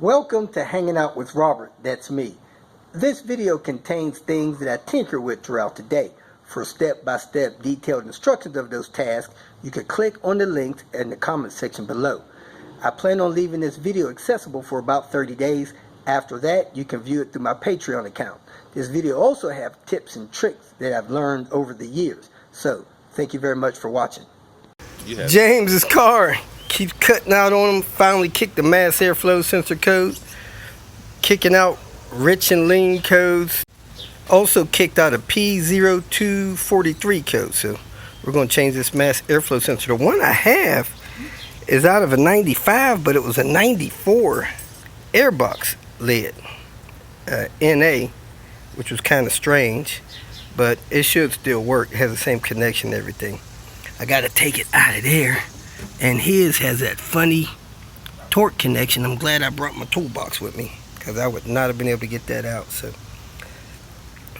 Welcome to Hanging Out with Robert, that's me. This video contains things that I tinker with throughout the day. For step-by-step detailed instructions of those tasks, you can click on the links in the comment section below. I plan on leaving this video accessible for about 30 days. After that, you can view it through my Patreon account. This video also has tips and tricks that I've learned over the years. So, thank you very much for watching. James's car keeps cutting out on him. Finally kicked the mass airflow sensor code, kicking out rich and lean codes, also kicked out a P0243 code. So we're going to change this mass airflow sensor. The one I have is out of a 95, but it was a 94 airbox lid, NA, which was kind of strange, but it should still work. It has the same connection and everything. I got to take it out of there. And his has that funny torque connection. I'm glad I brought my toolbox with me, because I would not have been able to get that out. So,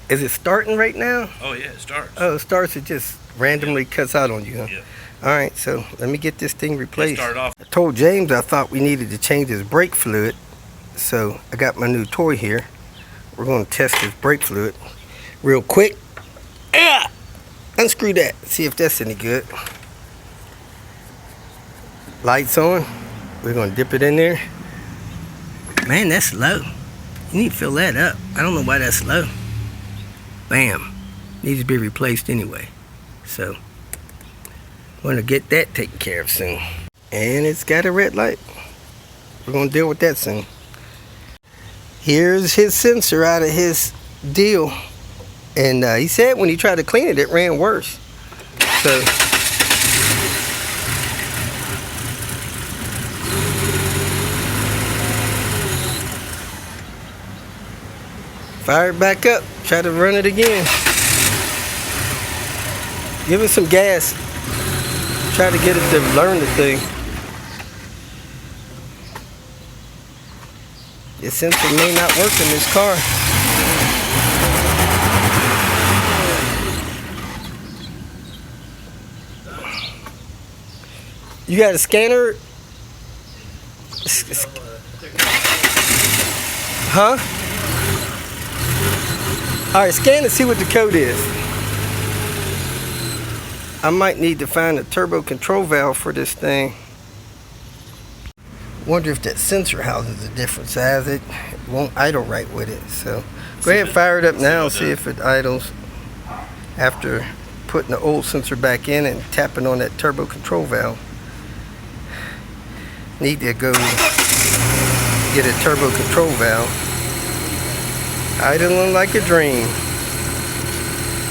is it starting right now? Oh yeah, it starts. Oh, it starts. It just randomly cuts out on you, huh? Yeah. All right, so let me get this thing replaced. Start off. I told James I thought we needed to change his brake fluid, so I got my new toy here. We're going to test his brake fluid real quick. Unscrew that. See if that's any good. Lights on. We're going to dip it in there. Man, that's low. You need to fill that up. I don't know why that's low. Bam. Needs to be replaced anyway. So, I'm going to get that taken care of soon. And it's got a red light. We're going to deal with that soon. Here's his sensor out of his deal. And he said when he tried to clean it, it ran worse. So, fire it back up. Try to run it again. Give it some gas. Try to get it to learn the thing. The sensor may not work in this car. You got a scanner? Huh? Alright, scan and see what the code is. I might need to find a turbo control valve for this thing. Wonder if that sensor house is a different size. It won't idle right with it. So go ahead and fire it up now and see if it idles after putting the old sensor back in and tapping on that turbo control valve. Need to go get a turbo control valve. Idling like a dream.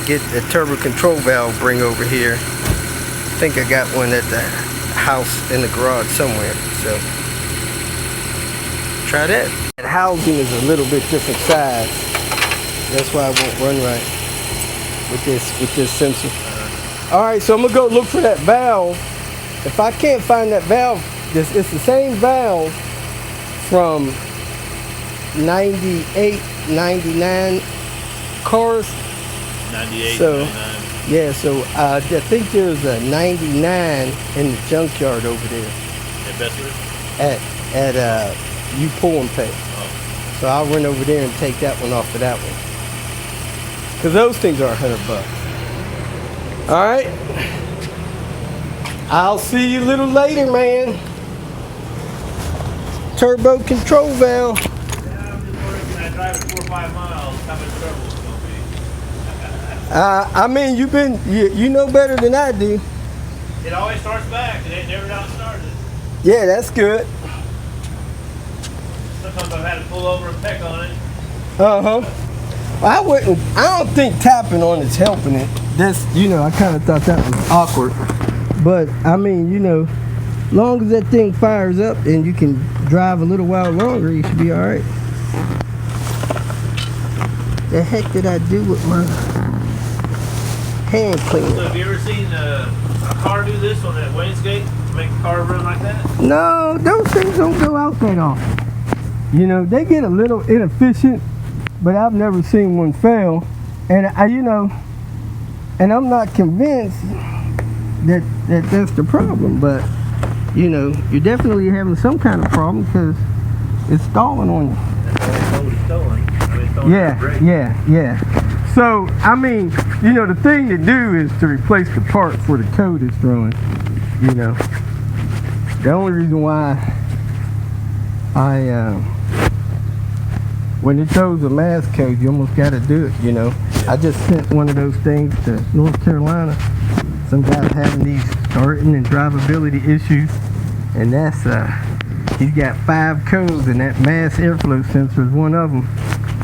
Get the turbo control valve, bring over here. I think I got one at the house in the garage somewhere. So try that. That housing is a little bit different size. That's why it won't run right with this sensor. Alright, so I'm gonna go look for that valve. If I can't find that valve, it's the same valve from 98, 99 cars. 98, so, 99. Yeah, so I think there's a 99 in the junkyard over there. At Bestwood? At you pull and pay. Oh. So I'll run over there and take that one off of that one. Because those things are $100. Alright. I'll see you a little later, man. Turbo control valve. Yeah, I'm just wondering, when I drive 4 or 5 miles, how much trouble it's going to be. I mean, you know better than I do. It always starts back. It ain't never not started. Yeah, that's good. Sometimes I've had to pull over and peck on it. Uh-huh. I don't think tapping on it's helping it. That's, I kind of thought that was awkward. But, I mean, as long as that thing fires up and you can drive a little while longer, you should be all right. The heck did I do with my hand cleaner? So have you ever seen a car do this on that wainscot? Make the car run like that? No, those things don't go out that often. They get a little inefficient, but I've never seen one fail. And and I'm not convinced that's the problem, but you're definitely having some kind of problem, because It's stalling on you. It's stolen. I mean, stolen brake. Yeah. So, I mean, you know, the thing to do is to replace the part before the code is throwing, you know. The only reason why when it throws a mass code, you almost got to do it, you know. I just sent one of those things to North Carolina. Some guy's having these starting and drivability issues, and that's, he's got 5 codes, and that mass airflow sensor is one of them.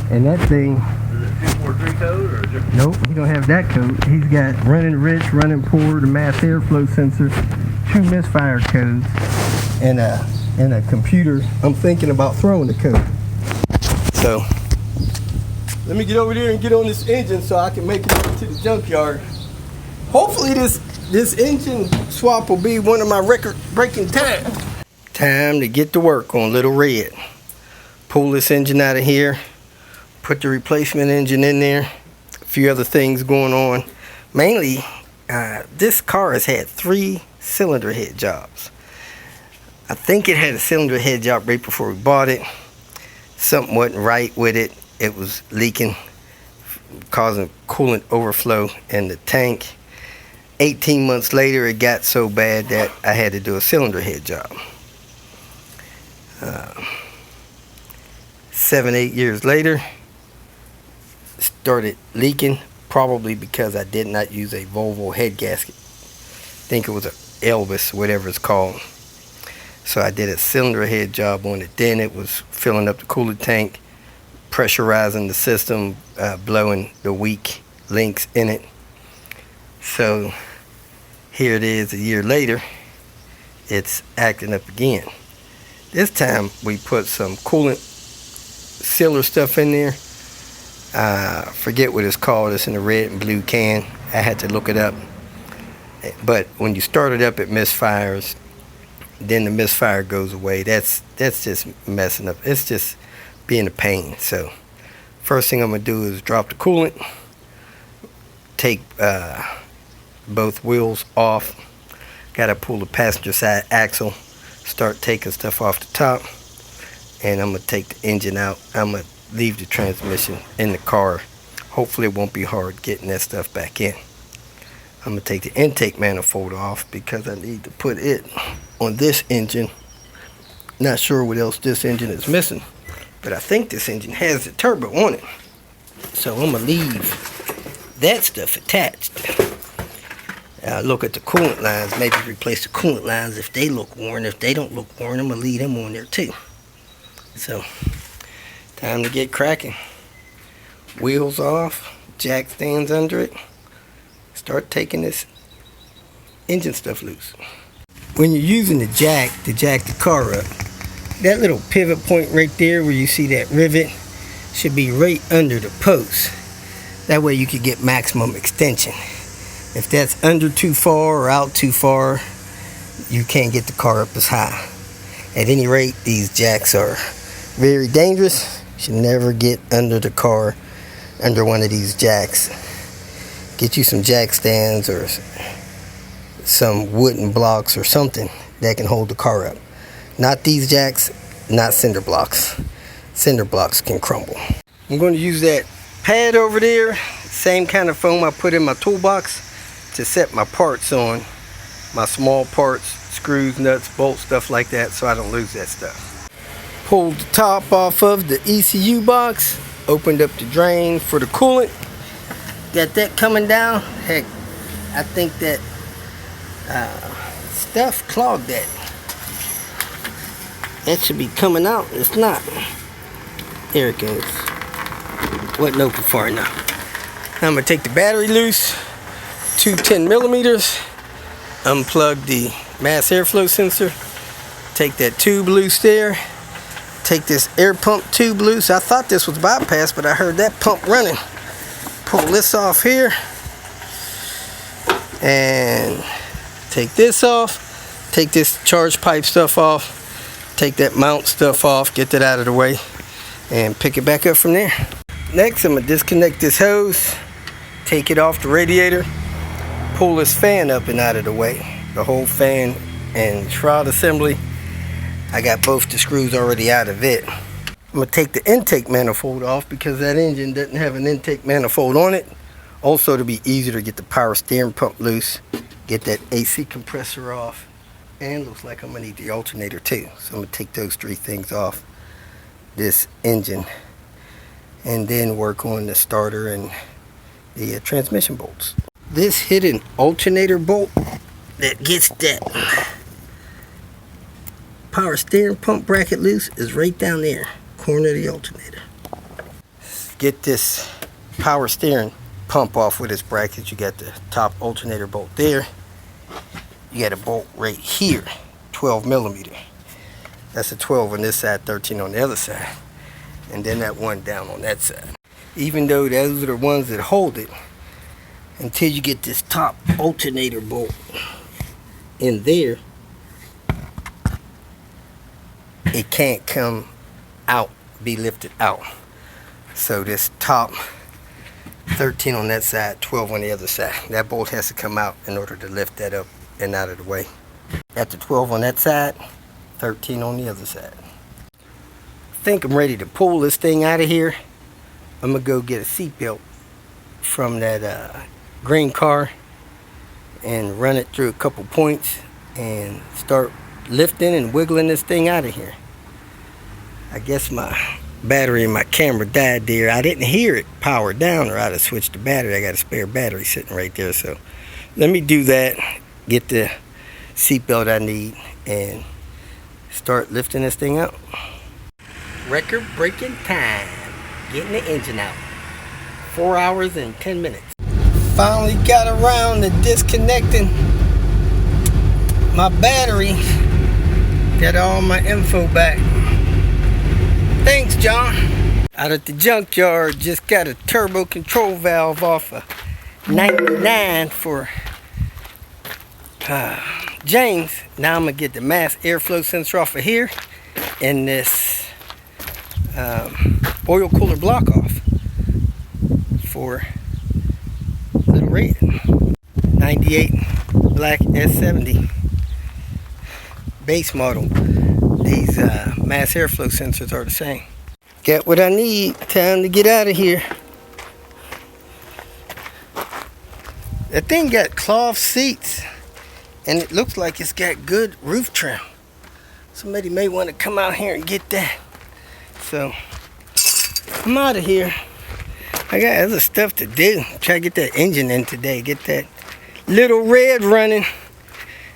And that thing, Is it 243 code or a different? nope, he don't have that code. He's got running rich, running poor, the mass airflow sensor, 2 misfire codes, and a computer. I'm thinking about throwing the code. So let me get over there and get on this engine so I can make it to the junkyard. Hopefully this engine swap will be one of my record-breaking times. Time to get to work on Lil Red. Pull this engine out of here, put the replacement engine in there, a few other things going on. Mainly, this car has had 3 cylinder head jobs. I think it had a cylinder head job right before we bought it. Something wasn't right with it. It was leaking, causing coolant overflow in the tank. 18 months later, it got so bad that I had to do a cylinder head job. 7-8 years later, started leaking, probably because I did not use a Volvo head gasket. I think it was a Elvis, whatever it's called. So I did a cylinder head job on it. Then it was filling up the coolant tank, pressurizing the system, blowing the weak links in it. So here it is a year later, it's acting up again. This time we put some coolant sealer stuff in there. Forget what it's called. It's in a red and blue can. I had to look it up. But when you start it up, it misfires. Then the misfire goes away. That's just messing up. It's just being a pain. So first thing I'm gonna do is drop the coolant, take both wheels off, gotta pull the passenger side axle, start taking stuff off the top, and I'm gonna take the engine out. I'm gonna leave the transmission in the car. Hopefully it won't be hard getting that stuff back in. I'm gonna take the intake manifold off because I need to put it on this engine. Not sure what else this engine is missing, but I think this engine has the turbo on it. So I'm gonna leave that stuff attached. Look at the coolant lines, maybe replace the coolant lines if they look worn. If they don't look worn, I'm gonna leave them on there too. So time to get cracking. Wheels off, jack stands under it. Start taking this engine stuff loose. When you're using the jack to jack the car up, that little pivot point right there where you see that rivet should be right under the post. That way you can get maximum extension. If that's under too far or out too far, you can't get the car up as high. At any rate, these jacks are very dangerous. You should never get under the car, under one of these jacks. Get you some jack stands or some wooden blocks or something that can hold the car up. Not these jacks, not cinder blocks. Cinder blocks can crumble. I'm going to use that pad over there, same kind of foam I put in my toolbox to set my parts on, my small parts, screws, nuts, bolts, stuff like that, so I don't lose that stuff. Pulled the top off of the ECU box, opened up the drain for the coolant. Got that coming down. Heck, I think that stuff clogged that. That should be coming out. It's not. There it goes. Wasn't open far enough. Now I'm gonna take the battery loose. 2 10mm. Unplug the mass airflow sensor. Take that tube loose there. Take this air pump tube loose. I thought this was bypass, but I heard that pump running. Pull this off here and take this off. Take this charge pipe stuff off. Take that mount stuff off. Get that out of the way and pick it back up from there. Next, I'm gonna disconnect this hose. Take it off the radiator. Pull this fan up and out of the way. The whole fan and shroud assembly. I got both the screws already out of it. I'm going to take the intake manifold off because that engine doesn't have an intake manifold on it. Also, to be easier to get the power steering pump loose, get that AC compressor off, and looks like I'm going to need the alternator too. So I'm going to take those three things off this engine and then work on the starter and the transmission bolts. This hidden alternator bolt that gets that power steering pump bracket loose is right down there, corner of the alternator. Get this power steering pump off with its bracket. You got the top alternator bolt there. You got a bolt right here, 12 millimeter. That's a 12 on this side, 13 on the other side. And then that one down on that side. Even though those are the ones that hold it, until you get this top alternator bolt in there, it can't come out, be lifted out. So this top 13 on that side, 12 on the other side, that bolt has to come out in order to lift that up and out of the way. After 12 on that side, 13 on the other side. I think I'm ready to pull this thing out of here. I'm gonna go get a seatbelt from that green car and run it through a couple points and start lifting and wiggling this thing out of here. I guess my battery in my camera died there. I didn't hear it power down, or I'd have switched the battery. I got a spare battery sitting right there. So let me do that, get the seatbelt I need, and start lifting this thing out. Record-breaking time, getting the engine out. 4 hours and 10 minutes. Finally got around to disconnecting my battery. Got all my info back. Thanks, John. Out at the junkyard, just got a turbo control valve off of 99 for James. Now I'm gonna get the mass airflow sensor off of here and this oil cooler block off for Lil Red. 98 black S70 base model. These mass airflow sensors are the same. Got what I need. Time to get out of here. That thing got cloth seats and it looks like it's got good roof trim. Somebody may want to come out here and get that. So I'm out of here. I got other stuff to do. Try to get that engine in today. Get that Lil Red running.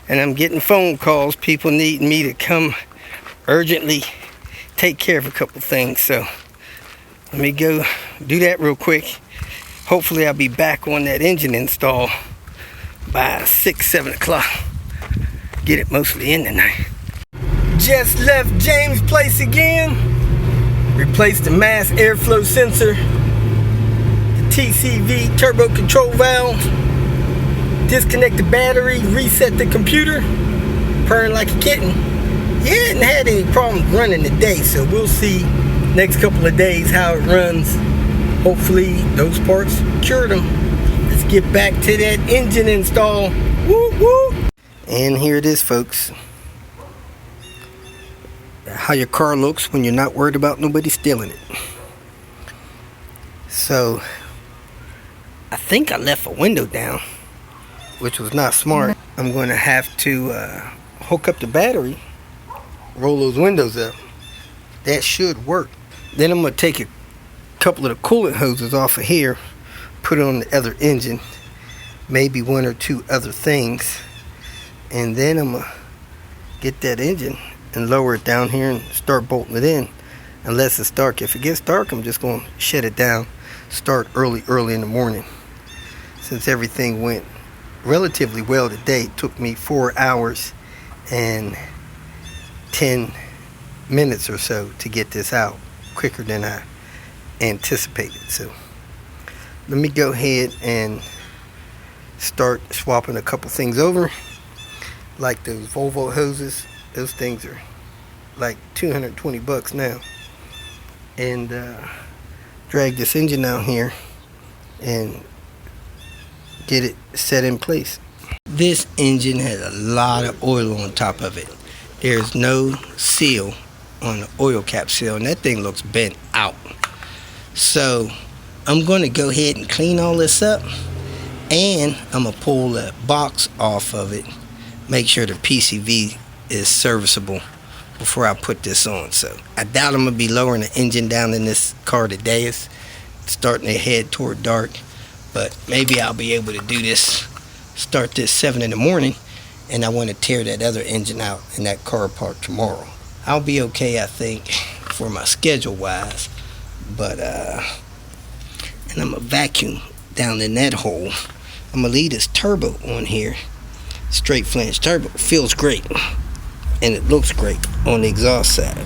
And I'm getting phone calls. People needing me to come urgently take care of a couple things. So let me go do that real quick. Hopefully I'll be back on that engine install by 6, 7 o'clock. Get it mostly in tonight. Just left James' place again. Replaced the mass airflow sensor, the TCV turbo control valve, disconnect the battery, reset the computer, purring like a kitten. He hadn't had any problems running today, so we'll see next couple of days how it runs. Hopefully those parts cured them. Let's get back to that engine install. Woo woo! And here it is, folks. How your car looks when you're not worried about nobody stealing it. So I think I left a window down, which was not smart. I'm going to have to hook up the battery, roll those windows up. That should work. Then I'm going to take a couple of the coolant hoses off of here, put it on the other engine, maybe one or two other things, and then I'm going to get that engine and lower it down here and start bolting it in unless it's dark. If it gets dark, I'm just going to shut it down, start early in the morning. Since everything went relatively well today, it took me 4 hours and 10 minutes or so to get this out, quicker than I anticipated. So let me go ahead and start swapping a couple things over, like those Volvo hoses. Those things are like 220 bucks now. And drag this engine out here and get it set in place. This engine has a lot of oil on top of it. there's no seal on the oil cap seal, and that thing looks bent out. So I'm going to go ahead and clean all this up, and I'm going to pull the box off of it, make sure the PCV is serviceable before I put this on. So I doubt I'm going to be lowering the engine down in this car today. It's starting to head toward dark, but maybe I'll be able to do this, start this 7 in the morning, and I want to tear that other engine out in that car apart tomorrow. I'll be okay, I think, for my schedule wise, but and I'm gonna vacuum down in that hole. I'm gonna leave this turbo on here, straight flange turbo. Feels great, and it looks great on the exhaust side.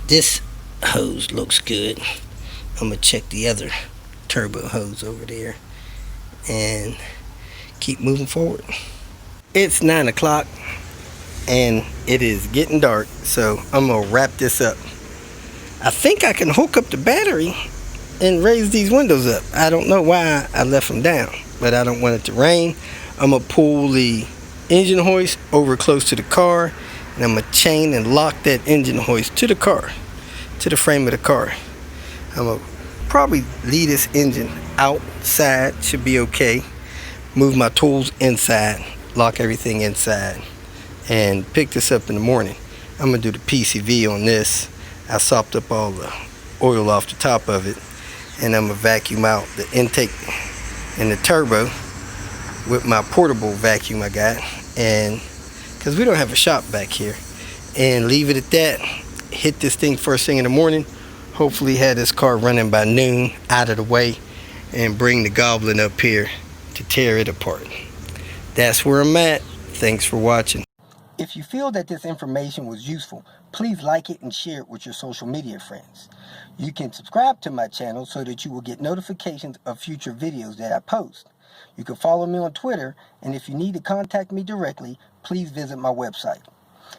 This hose looks good. I'm gonna check the other turbo hose over there and keep moving forward. It's 9 o'clock and it is getting dark, so I'm gonna wrap this up. I think I can hook up the battery and raise these windows up. I don't know why I left them down, but I don't want it to rain. I'm gonna pull the engine hoist over close to the car, and I'm gonna chain and lock that engine hoist to the car, to the frame of the car. I'm gonna probably leave this engine outside, should be okay. Move my tools inside, lock everything inside, and pick this up in the morning. I'm gonna do the PCV on this. I sopped up all the oil off the top of it, and I'm gonna vacuum out the intake and the turbo with my portable vacuum I got, and because we don't have a shop back here, and leave it at that. Hit this thing first thing in the morning, hopefully have this car running by noon, out of the way, and bring the goblin up here to tear it apart. That's where I'm at. Thanks for watching. If you feel that this information was useful, please like it and share it with your social media friends. You can subscribe to my channel so that you will get notifications of future videos that I post. You can follow me on Twitter, and if you need to contact me directly, please visit my website.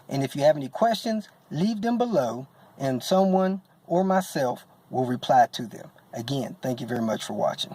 And if you have any questions, leave them below, and someone or myself will reply to them. Again, thank you very much for watching.